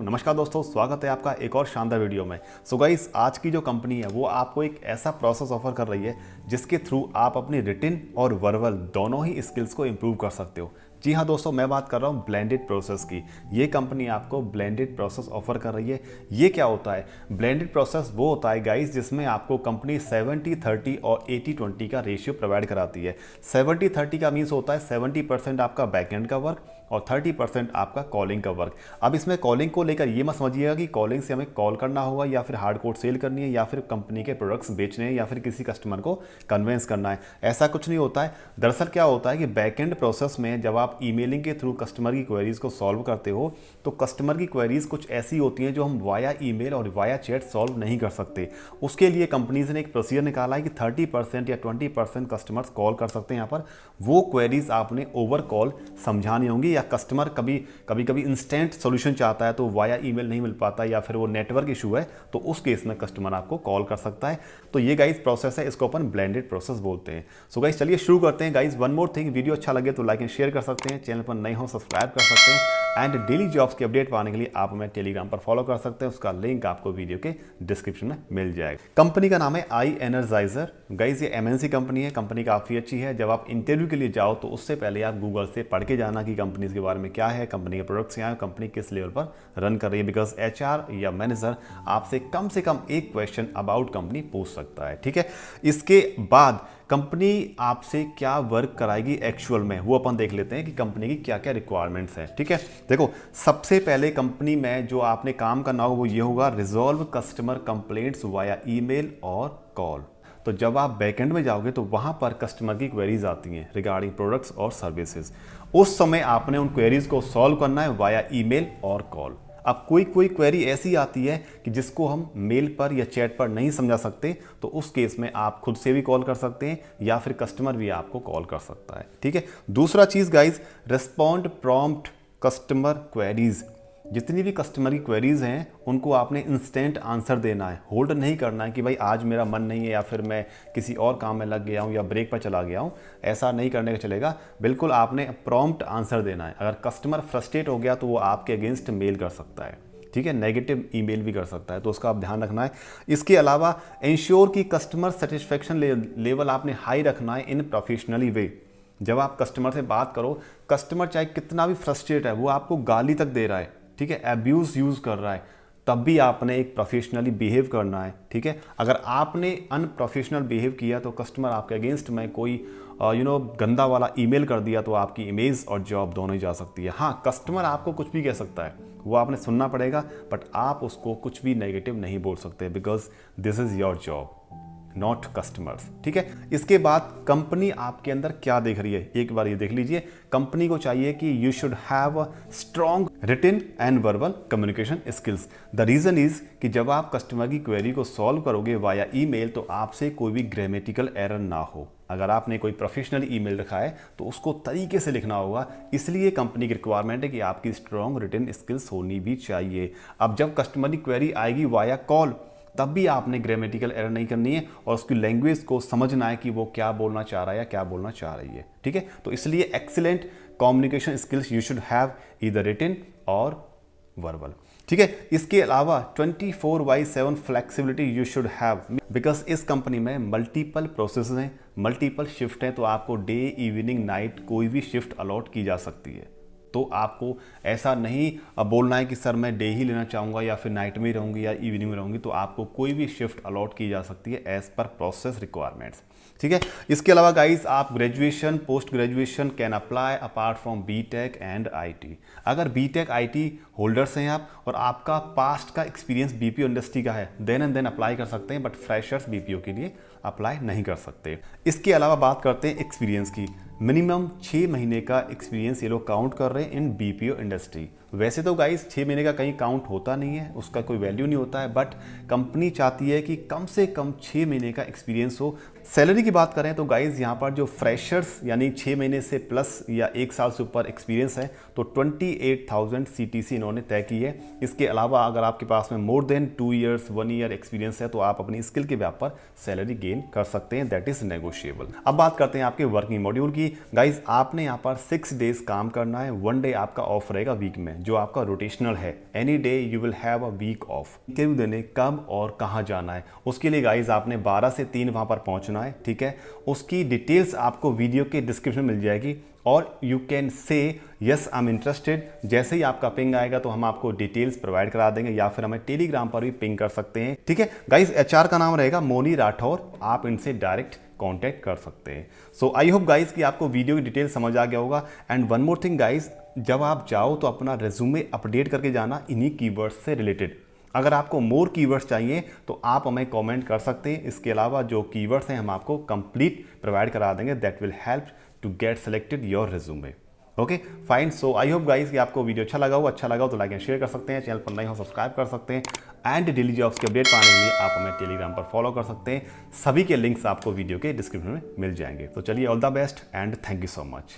नमस्कार दोस्तों, स्वागत है आपका एक और शानदार वीडियो में। सो गाइस, आज की जो कंपनी है वो आपको एक ऐसा प्रोसेस ऑफर कर रही है जिसके थ्रू आप अपनी रिटिन और वर्बल दोनों ही स्किल्स को इंप्रूव कर सकते हो। जी हाँ दोस्तों, मैं बात कर रहा हूँ ब्लेंडेड प्रोसेस की। ये कंपनी आपको ब्लेंडेड प्रोसेस ऑफर कर रही है। ये क्या होता है? ब्लेंडेड प्रोसेस वो होता है गाइस जिसमें आपको कंपनी 70-30 और 80-20 का रेशियो प्रोवाइड कराती है। 70-30 का मीन्स होता है 70% आपका बैकएंड का वर्क और 30% आपका कॉलिंग का वर्क। अब इसमें कॉलिंग को लेकर ये मत समझिएगा कि कॉलिंग से हमें कॉल करना होगा या फिर हार्ड कोड सेल करनी है या फिर कंपनी के प्रोडक्ट्स बेचने हैं या फिर किसी कस्टमर को कन्वेंस करना है। ऐसा कुछ नहीं होता है। दरअसल क्या होता है कि बैकएंड प्रोसेस में जब आप ईमेलिंग के थ्रू कस्टमर की क्वेरीज को सॉल्व करते हो तो कस्टमर की क्वेरीज कुछ ऐसी होती हैं जो हम वाया ईमेल और वाया चैट सॉल्व नहीं कर सकते। उसके लिए कंपनीज ने एक प्रोसीजर निकाला है कि 30% या 20% कस्टमर्स कॉल कर सकते हैं। यहाँ पर वो क्वेरीज आपने ओवर कॉल समझानी होंगी या कस्टमर कभी इंस्टेंट सॉल्यूशन चाहता है तो वाया ईमेल नहीं मिल पाता या फिर वो नेटवर्क इशू है तो उस केस में कस्टमर आपको कॉल कर सकता है। तो ये गाइस प्रोसेस है, इसको अपन ब्लेंडेड प्रोसेस बोलते हैं। सो गाइस चलिए शुरू करते हैं। Guys one more thing, video अच्छा लगे तो लाइक एंड शेयर कर सकते हैं, चैनल पर नए हो सब्सक्राइब कर सकते हैं एंड डेली जॉब्स की अपडेट पाने के लिए आप हमें टेलीग्राम पर फॉलो कर सकते हैं। उसका लिंक आपको वीडियो के डिस्क्रिप्शन में मिल जाएगा। कंपनी का नाम है आई एनर्जाइजर। गाइस ये एमएनसी कंपनी है, कंपनी काफ़ी अच्छी है। जब आप इंटरव्यू के लिए जाओ तो उससे पहले आप गूगल से पढ़ के जाना कि कंपनी के बारे में क्या है, कंपनी के प्रोडक्ट्स क्या है, कंपनी किस लेवल पर रन कर रही है। बिकॉज एचआर या मैनेजर आपसे कम एक क्वेश्चन अबाउट कंपनी पूछ सकता है। ठीक है, इसके बाद कंपनी आपसे क्या वर्क कराएगी एक्चुअल में वो अपन देख लेते हैं कि कंपनी की क्या क्या रिक्वायरमेंट्स हैं। ठीक है, देखो सबसे पहले कंपनी में जो आपने काम करना होगा वो ये होगा, resolve customer complaints via email और कॉल। तो जब आप बैकएंड में जाओगे तो वहां पर कस्टमर की क्वेरीज आती हैं रिगार्डिंग प्रोडक्ट्स और सर्विसेज। उस समय आपने उन क्वेरीज को सॉल्व करना है वाया ईमेल और कॉल। अब कोई क्वेरी ऐसी आती है कि जिसको हम मेल पर या चैट पर नहीं समझा सकते तो उस केस में आप खुद से भी कॉल कर सकते हैं या फिर कस्टमर भी आपको कॉल कर सकता है। ठीक है, दूसरा चीज़ guys, respond prompt customer queries. जितनी भी कस्टमर की क्वेरीज हैं उनको आपने इंस्टेंट आंसर देना है। होल्ड नहीं करना है कि भाई आज मेरा मन नहीं है या फिर मैं किसी और काम में लग गया हूँ या ब्रेक पर चला गया हूँ, ऐसा नहीं करने का चलेगा। बिल्कुल आपने प्रॉम्प्ट आंसर देना है। अगर कस्टमर फ्रस्ट्रेट हो गया तो वो आपके अगेंस्ट मेल कर सकता है। ठीक है, नेगेटिव ईमेल भी कर सकता है, तो उसका आप ध्यान रखना है। इसके अलावा इंश्योर की कस्टमर सेटिस्फेक्शन लेवल आपने हाई रखना है इन प्रोफेशनली वे। जब आप कस्टमर से बात करो, कस्टमर चाहे कितना भी फ्रस्ट्रेट है, वो आपको गाली तक दे रहा है, ठीक है, एब्यूज यूज कर रहा है, तब भी आपने एक प्रोफेशनली बिहेव करना है। ठीक है, अगर आपने अनप्रोफेशनल बिहेव किया तो कस्टमर आपके अगेंस्ट में कोई गंदा वाला ईमेल कर दिया तो आपकी इमेज और जॉब दोनों ही जा सकती है। हाँ, कस्टमर आपको कुछ भी कह सकता है, वो आपने सुनना पड़ेगा, बट आप उसको कुछ भी नेगेटिव नहीं बोल सकते because this is your job not customers. ठीक है, इसके बाद कंपनी आपके अंदर क्या देख रही है एक बार ये देख लीजिए। कंपनी को चाहिए कि you should have a strong written and verbal communication skills. The reason is कि जब आप कस्टमर की क्वेरी को सॉल्व करोगे वाया ईमेल तो आपसे कोई भी ग्रामेटिकल एरर ना हो। अगर आपने कोई प्रोफेशनल ईमेल रखा है तो उसको तरीके से लिखना होगा, इसलिए कंपनी की रिक्वायरमेंट है कि आपकी स्ट्रॉन्ग रिटन स्किल्स होनी भी चाहिए। अब जब कस्टमर की क्वेरी आएगी वाया कॉल तब भी आपने ग्रामेटिकल एरर नहीं करनी है और उसकी लैंग्वेज को समझना है कि वो क्या बोलना चाह रहा है या क्या बोलना चाह रही है। ठीक है, तो इसलिए excellent communication skills you should have either written और वर्बल। ठीक है, इसके अलावा 24/7 flexibility you should have because इस कंपनी में मल्टीपल प्रोसेस हैं, मल्टीपल शिफ्ट हैं, तो आपको डे इवनिंग नाइट कोई भी शिफ्ट अलॉट की जा सकती है। तो आपको ऐसा नहीं बोलना है कि सर मैं डे ही लेना चाहूँगा या फिर नाइट में ही रहूँगी या इवनिंग में रहूँगी, तो आपको कोई भी शिफ्ट अलॉट की जा सकती है एज पर प्रोसेस रिक्वायरमेंट्स। ठीक है, इसके अलावा गाइस आप graduation post graduation can apply apart from BTech and IT. अगर बीटेक आईटी होल्डर्स हैं आप और आपका पास्ट का एक्सपीरियंस बीपीओ इंडस्ट्री का है देन अप्लाई कर सकते हैं, बट फ्रेशर्स बीपीओ के लिए अप्लाई नहीं कर सकते। इसके अलावा बात करते हैं एक्सपीरियंस की। मिनिमम 6 महीने का एक्सपीरियंस ये लोग काउंट कर रहे हैं इन बीपीओ इंडस्ट्री। वैसे तो गाइस 6 महीने का कहीं काउंट होता नहीं है, उसका कोई वैल्यू नहीं होता है, बट कंपनी चाहती है कि कम से कम 6 महीने का एक्सपीरियंस हो। सैलरी की बात करें तो गाइस यहाँ पर जो फ्रेशर्स यानी 6 महीने से प्लस या 1 साल से ऊपर एक्सपीरियंस है तो 28,000 सीटीसी इन्होंने तय की है। इसके अलावा अगर आपके पास में more than 2 years 1 year experience है तो आप अपनी स्किल के व्याप पर सैलरी गेन कर सकते हैं, दैट इज नेगोशिएबल। अब बात करते हैं आपके वर्किंग मॉड्यूल की। गाइस आपने यहाँ पर 6 डेज काम करना है, 1 डे आपका ऑफ रहेगा वीक में। हैं जो आपका रोटेशनल है, any day you will have a week off, interview देने कब और कहाँ जाना है, उसके लिए गाइज आपने 12 से 3 वहाँ पर पहुँचना है, ठीक है। उसकी डिटेल्स आपको वीडियो के डिस्क्रिप्शन में मिल जाएगी और you can say yes I am interested. जैसे ही आपका पिंग आएगा तो हम आपको डिटेल्स प्रोवाइड करा देंगे या फिर हमें टेलीग्राम पर भी पिंग कर सकते हैं, ठीक है। गाइज एचआर का नाम रहेगा मोनी राठौर, आप इनसे डायरेक्ट कांटेक्ट कर सकते हैं। सो आई होप गाइज कि आपको वीडियो की डिटेल समझ आ गया होगा। And one more thing guys, जब आप जाओ तो अपना रेज्यूमे अपडेट करके जाना इन्हीं कीवर्ड्स से रिलेटेड। अगर आपको मोर कीवर्ड्स चाहिए तो आप हमें कमेंट कर सकते हैं। इसके अलावा जो कीवर्ड्स हैं हम आपको कंप्लीट प्रोवाइड करा देंगे, that will help to get selected your resume. Okay fine. So I hope guys कि आपको वीडियो अच्छा लगा हो तो लाइक एंड शेयर कर सकते हैं, चैनल पर नए हो सब्सक्राइब कर सकते हैं एंड डेली जॉब्स के अपडेट पाने के लिए आप हमें टेलीग्राम पर फॉलो कर सकते हैं। सभी के लिंक्स आपको वीडियो के डिस्क्रिप्शन में मिल जाएंगे। तो चलिए, all the best and thank you so much.